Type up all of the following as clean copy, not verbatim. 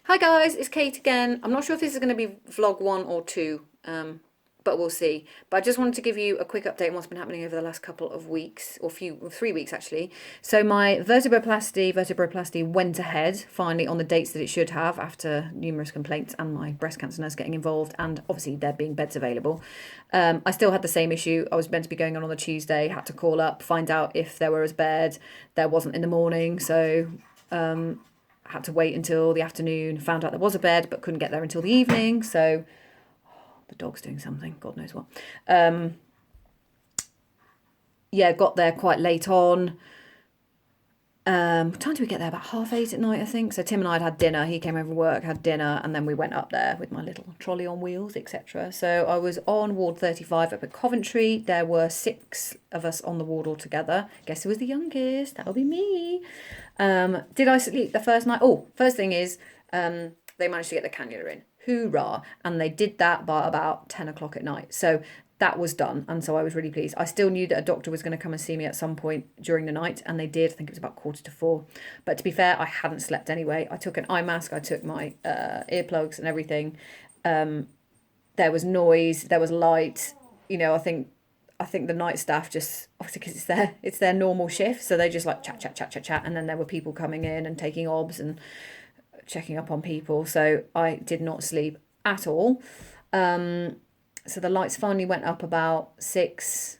Hi guys, it's Kate again. I'm not sure if this is going to be vlog 1 or 2, but we'll see. But I just wanted to give you a quick update on what's been happening over the last couple of weeks, or 3 weeks actually. So my vertebroplasty went ahead finally on the dates that it should have after numerous complaints and my breast cancer nurse getting involved, and obviously there being beds available. I still had the same issue. I was meant to be going on the Tuesday, had to call up, find out if there was a bed. There wasn't in the morning, so had to wait until the afternoon, found out there was a bed, but couldn't get there until the evening. So the dog's doing something, God knows what. Yeah, got there quite late on. What time did we get there? About 8:30 at night, I think. So Tim and I had dinner. He came over work, had dinner, and then we went up there with my little trolley on wheels, etc. So I was on ward 35 up at Coventry. There were 6 of us on the ward altogether. Guess who was the youngest? That'll be me. Did I sleep the first night? Oh, first thing is, they managed to get the cannula in. Hoorah! And they did that by about 10 o'clock at night. So that was done, and so I was really pleased. I still knew that a doctor was going to come and see me at some point during the night, and they did. I think it was about 3:45. But to be fair, I hadn't slept anyway. I took an eye mask, I took my earplugs and everything. There was noise, there was light. I think the night staff just, obviously because it's their normal shift, so they just like chat chat chat chat chat, and then there were people coming in and taking obs and checking up on people. So I did not sleep at all. So the lights finally went up about 6.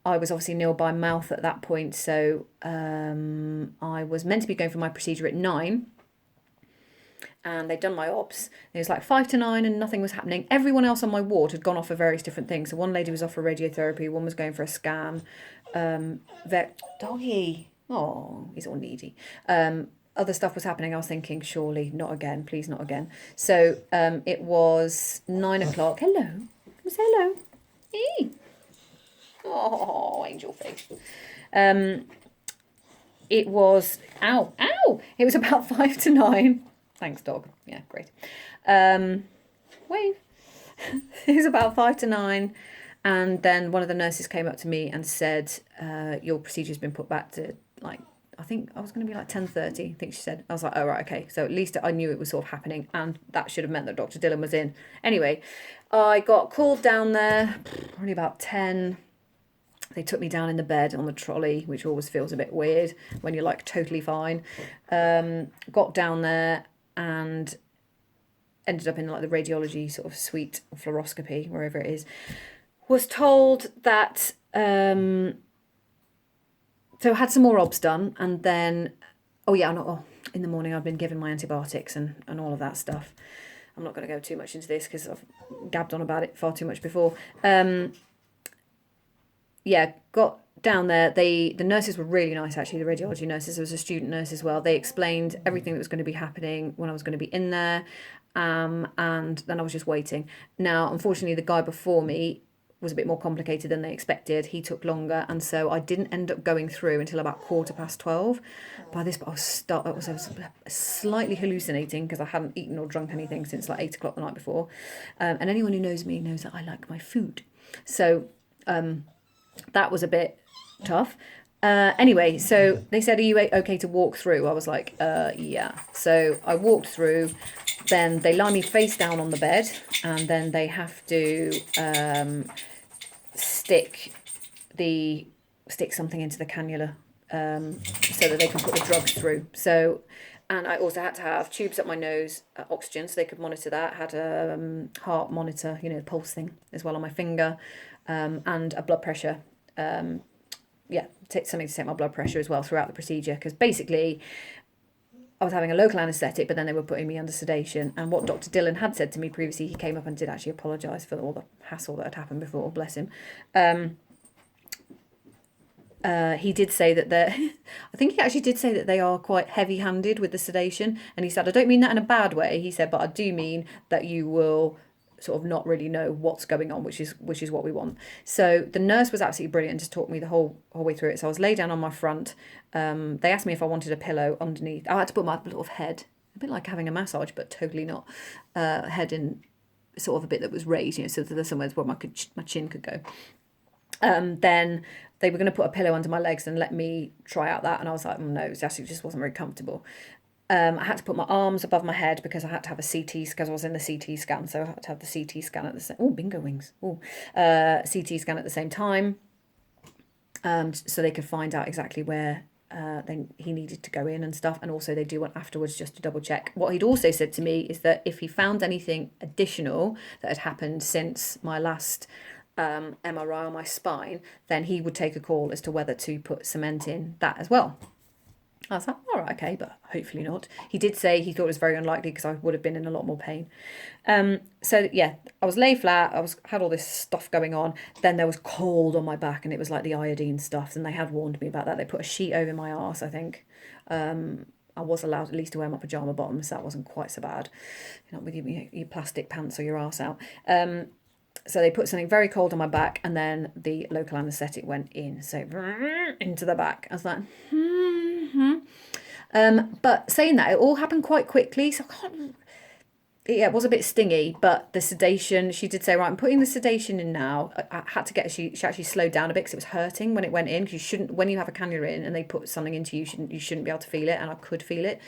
I was obviously nil by mouth at that point, so I was meant to be going for my procedure at 9, and they'd done my obs. It was like 5 to 9 and nothing was happening. Everyone else on my ward had gone off for various different things. So one lady was off for radiotherapy, one was going for a scan. Doggy, oh, he's all needy. Other stuff was happening. I was thinking, surely not again, please not again. So it was 9 o'clock. Hello. Say hello. Hey. Oh, angel face. It was, ow. It was about 5 to 9. Thanks, dog. Yeah, great. Wave. It was about 5 to 9. And then one of the nurses came up to me and said, your procedure's been put back to, like, I think I was going to be like 10:30, I think she said. I was like, oh, right, okay. So at least I knew it was sort of happening, and that should have meant that Dr. Dillon was in. Anyway, I got called down there, probably about 10. They took me down in the bed on the trolley, which always feels a bit weird when you're like totally fine. Got down there and ended up in like the radiology sort of suite, fluoroscopy, wherever it is. Was told that... So I had some more obs done, and then, in the morning I'd been given my antibiotics and all of that stuff. I'm not going to go too much into this because I've gabbed on about it far too much before. Got down there. The nurses were really nice, actually, the radiology nurses. There was a student nurse as well. They explained everything that was going to be happening when I was going to be in there, and then I was just waiting. Now, unfortunately, the guy before me was a bit more complicated than they expected. He took longer, and so I didn't end up going through until about 12:15. By this, I was slightly hallucinating because I hadn't eaten or drunk anything since like 8 o'clock the night before. And anyone who knows me knows that I like my food. So that was a bit tough. Anyway, so they said, are you okay to walk through? I was like, yeah. So I walked through. Then they lie me face down on the bed, and then they have to stick something into the cannula so that they can put the drugs through. So, and I also had to have tubes up my nose, oxygen, so they could monitor that. Had a heart monitor, the pulse thing as well on my finger, and a blood pressure. Something to take my blood pressure as well throughout the procedure, because basically I was having a local anaesthetic, but then they were putting me under sedation. And what Dr. Dillon had said to me previously, he came up and did actually apologise for all the hassle that had happened before, bless him. He did say that I think he actually did say that they are quite heavy-handed with the sedation. And he said, I don't mean that in a bad way. He said, but I do mean that you will sort of not really know what's going on, which is what we want. So the nurse was absolutely brilliant to talk me the whole way through it. So I was laid down on my front. They asked me if I wanted a pillow underneath. I had to put my little head, a bit like having a massage, but totally not, head in sort of a bit that was raised, so that there's somewhere where my chin could go. Then they were going to put a pillow under my legs and let me try out that, and I was like, no, it actually just wasn't very comfortable. I had to put my arms above my head because I had to have a CT because I was in the CT scan, so I had to have the CT scan at the same. Oh, bingo wings! Oh, CT scan at the same time, so they could find out exactly where he needed to go in and stuff. And also they do one afterwards just to double check. What he'd also said to me is that if he found anything additional that had happened since my last MRI on my spine, then he would take a call as to whether to put cement in that as well. I was like, all right, okay, but hopefully not. He did say he thought it was very unlikely because I would have been in a lot more pain. So yeah, I was lay flat. Had all this stuff going on. Then there was cold on my back, and it was like the iodine stuff. And they had warned me about that. They put a sheet over my arse, I think. I was allowed at least to wear my pajama bottoms. So that wasn't quite so bad. You're not with your plastic pants or your arse out. So they put something very cold on my back, and then the local anaesthetic went in. So into the back. I was like, but saying that, it all happened quite quickly. So I can't. Yeah, it was a bit stingy, but the sedation, she did say, right, I'm putting the sedation in now. I had to get, she actually slowed down a bit because it was hurting when it went in. Because you shouldn't, when you have a cannula in and they put something into you, you shouldn't be able to feel it. And I could feel it.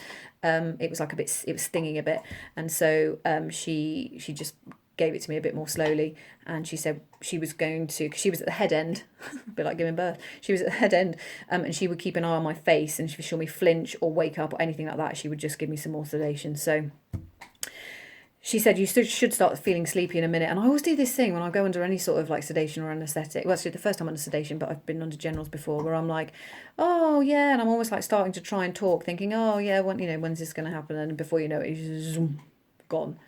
It was like a bit, it was stinging a bit. And so she just gave it to me a bit more slowly. And she said she was going to, because she was at the head end, a bit like giving birth. She was at the head end, and she would keep an eye on my face. And if she saw me flinch or wake up or anything like that, she would just give me some more sedation. So she said, you should start feeling sleepy in a minute. And I always do this thing when I go under any sort of like sedation or anaesthetic. Well, actually, the first time under sedation, but I've been under generals before, where I'm like, oh, yeah. And I'm almost like starting to try and talk, thinking, oh, yeah, when's this going to happen? And before you know it, it's zoom, gone.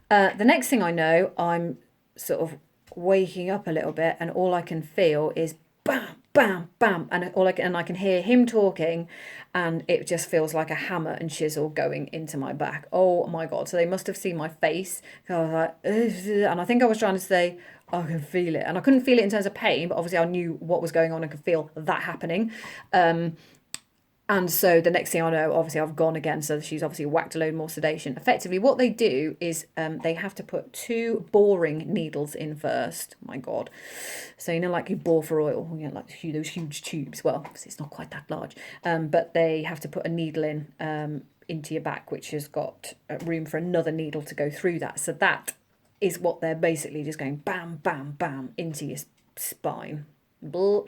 The next thing I know, I'm sort of waking up a little bit, and all I can feel is bam, bam, bam, and I can hear him talking, and it just feels like a hammer and chisel going into my back. Oh my god! So they must have seen my face. I was like, ugh, and I think I was trying to say, I can feel it, and I couldn't feel it in terms of pain, but obviously I knew what was going on and could feel that happening. And so the next thing I know, obviously I've gone again. So she's obviously whacked a load more sedation. Effectively, what they do is they have to put 2 boring needles in first. Oh my God. So, like you bore for oil, like those huge tubes. Well, it's not quite that large. But they have to put a needle in into your back, which has got room for another needle to go through that. So that is what they're basically just going bam, bam, bam into your spine. Blah.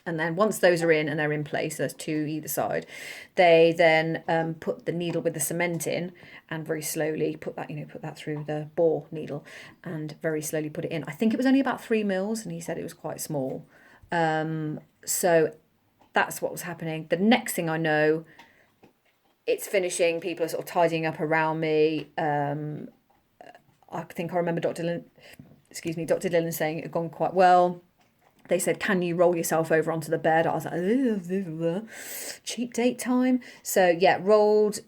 And then once those are in and they're in place, there's 2 either side, they then put the needle with the cement in and very slowly put that through the bore needle and very slowly put it in. I think it was only about 3 mils, and he said it was quite small. So that's what was happening. The next thing I know, it's finishing. People are sort of tidying up around me. I think I remember Dr. Dillon saying it had gone quite well. They said, can you roll yourself over onto the bed? I was like, cheap date time. So yeah, rolled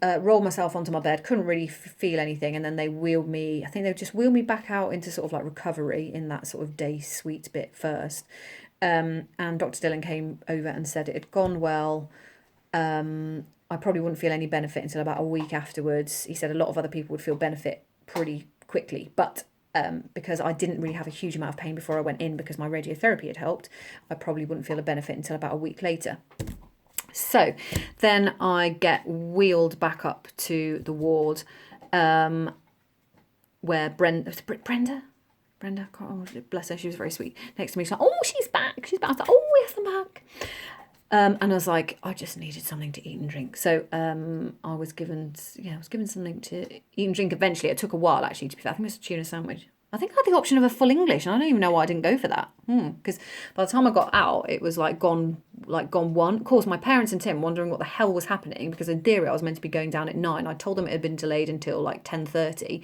myself onto my bed. Couldn't really feel anything. And then they wheeled me, I think they just wheeled me back out into sort of like recovery in that sort of day suite bit first. And Dr. Dillon came over and said it had gone well. I probably wouldn't feel any benefit until about a week afterwards. He said a lot of other people would feel benefit pretty quickly, but because I didn't really have a huge amount of pain before I went in because my radiotherapy had helped, I probably wouldn't feel a benefit until about a week later. So then I get wheeled back up to the ward where Brenda, bless her, she was very sweet next to me. She's like, oh, she's back. I was like, oh, yes, I'm back. And I was like, I just needed something to eat and drink. So I was given something to eat and drink eventually. It took a while, actually, to be fair. I think it was a tuna sandwich. I think I had the option of a full English, and I don't even know why I didn't go for that. Because by the time I got out, it was gone one. Of course, my parents and Tim wondering what the hell was happening, because in theory I was meant to be going down at 9. I told them it had been delayed until 10:30.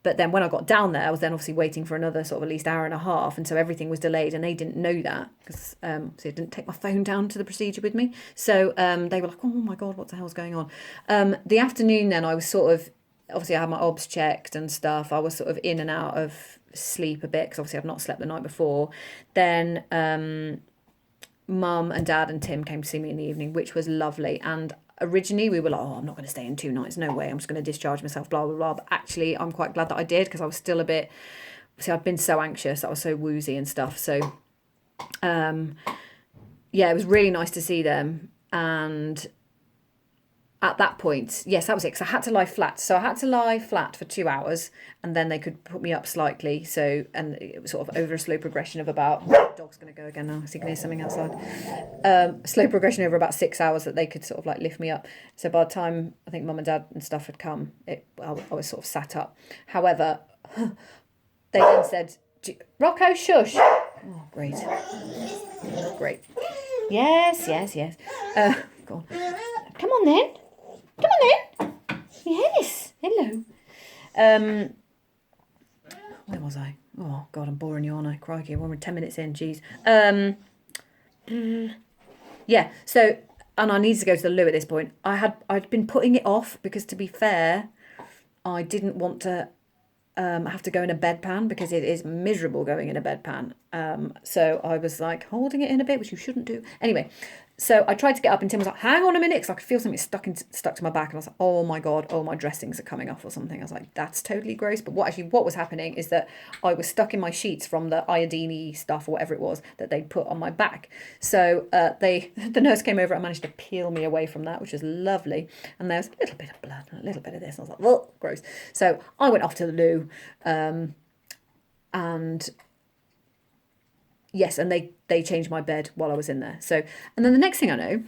But then when I got down there, I was then obviously waiting for another sort of at least hour and a half. And so everything was delayed, and they didn't know that because so I didn't take my phone down to the procedure with me. So they were like, oh my God, what the hell's going on? The afternoon then I was sort of, obviously I had my obs checked and stuff. I was sort of in and out of sleep a bit because obviously I've not slept the night before. Then Mum and Dad and Tim came to see me in the evening, which was lovely. And originally we were like, oh, I'm not going to stay in 2 nights, no way, I'm just going to discharge myself, blah blah blah. But actually I'm quite glad that I did, because I was still a bit, see, I'd been so anxious, I was so woozy and stuff. So yeah, it was really nice to see them. And at that point, yes, that was it. 'Cause I had to lie flat. So I had to lie flat for 2 hours, and then they could put me up slightly. So, and it was sort of over a slow progression of about, dog's going to go again now. I think there's something outside. Slow progression over about 6 hours that they could sort of like lift me up. So by the time I think mum and dad and stuff had come, I was sort of sat up. However, they then said, Rocco, shush. Oh, great. Great. Yes. Go on. Come on then. Yes. Hello. Where was I? Oh, God, I'm boring you, aren't I? Crikey, we're 10 minutes in. Jeez. Yeah, so, and I needed to go to the loo at this point. I'd been putting it off because, to be fair, I didn't want to have to go in a bedpan because it is miserable going in a bedpan. So I was like holding it in a bit, which you shouldn't do. Anyway, so I tried to get up and Tim was like, hang on a minute, because I could feel something stuck to my back. And I was like, oh my God, oh, my dressings are coming off or something. I was like, that's totally gross. But what was happening is that I was stuck in my sheets from the iodine stuff or whatever it was that they'd put on my back. So the nurse came over and managed to peel me away from that, which was lovely. And there was a little bit of blood and a little bit of this. And I was like, oh, gross. So I went off to the loo. And yes, and they changed my bed while I was in there. So, and then the next thing I know,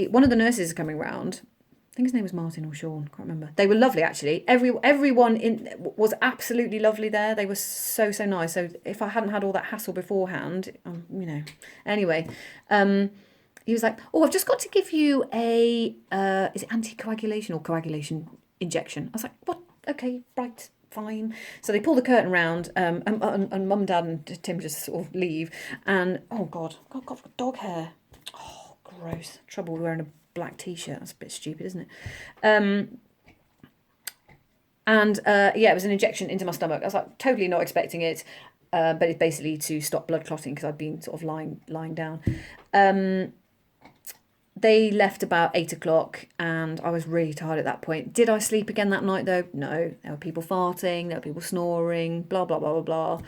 one of the nurses is coming round. I think his name was Martin or Sean, can't remember. They were lovely, actually. Everyone was absolutely lovely there. They were so nice. So if I hadn't had all that hassle beforehand, anyway, he was like, oh, I've just got to give you a is it anticoagulation or coagulation injection? I was like, what? Okay, right. Fine. So they pull the curtain round, and mum, dad, and Tim just sort of leave. And oh God, I've got dog hair. Oh, gross. Trouble with wearing a black t-shirt. That's a bit stupid, isn't it? It was an injection into my stomach. I was like totally not expecting it, but it's basically to stop blood clotting because I'd been sort of lying down. They left about 8 o'clock and I was really tired at that point. Did I sleep again that night though? No. There were people farting, there were people snoring, blah, blah, blah, blah,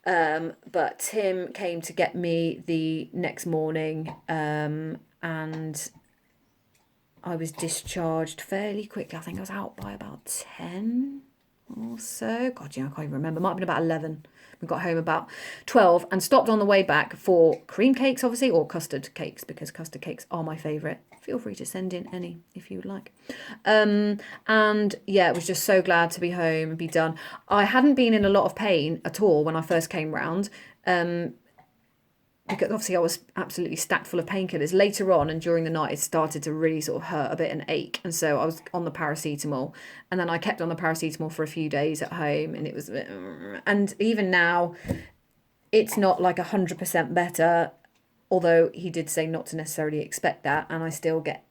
blah. But Tim came to get me the next morning, and I was discharged fairly quickly. I think I was out by about 10 or so. God, I can't even remember. Might have been about 11. We got home about 12 and stopped on the way back for cream cakes, obviously, or custard cakes, because custard cakes are my favourite. Feel free to send in any if you would like. It was just so glad to be home and be done. I hadn't been in a lot of pain at all when I first came round. Because obviously I was absolutely stacked full of painkillers. Later on and during the night, it started to really sort of hurt a bit and ache. And so I was on the paracetamol. And then I kept on the paracetamol for a few days at home. And it was a bit... And even now, it's not like 100% better. Although he did say not to necessarily expect that. And I still get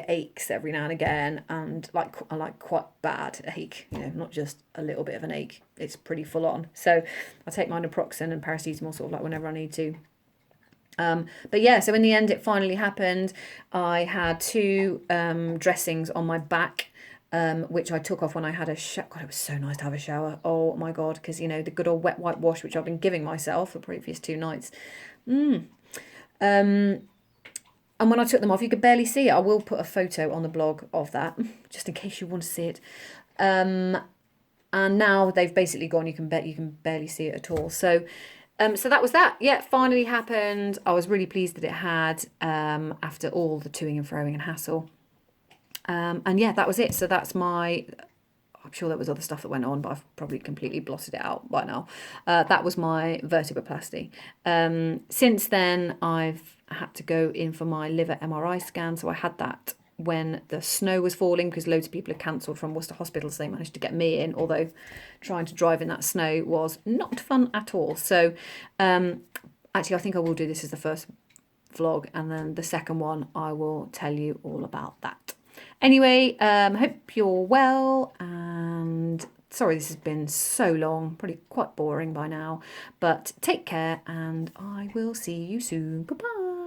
aches every now and again, and like quite bad ache, not just a little bit of an ache. It's pretty full on. So I take my naproxen and paracetamol sort of like whenever I need to. So in the end, it finally happened. I had 2 dressings on my back, which I took off when I had a shower. God, it was so nice to have a shower. Oh my God, because the good old wet wipe wash, which I've been giving myself for previous 2 nights. And when I took them off, you could barely see it. I will put a photo on the blog of that, just in case you want to see it. And now they've basically gone. You can barely see it at all. So that was that. Yeah, finally happened. I was really pleased that it had, after all the toing and froing and hassle. That was it. So that's I'm sure there was other stuff that went on, but I've probably completely blotted it out by now. That was my vertebroplasty. Since then, I've had to go in for my liver MRI scan. So I had that when the snow was falling because loads of people had cancelled from Worcester Hospital. So they managed to get me in, although trying to drive in that snow was not fun at all. So actually, I think I will do this as the first vlog. And then the second one, I will tell you all about that. Anyway, hope you're well, and sorry this has been so long, probably quite boring by now, but take care and I will see you soon. Bye-bye.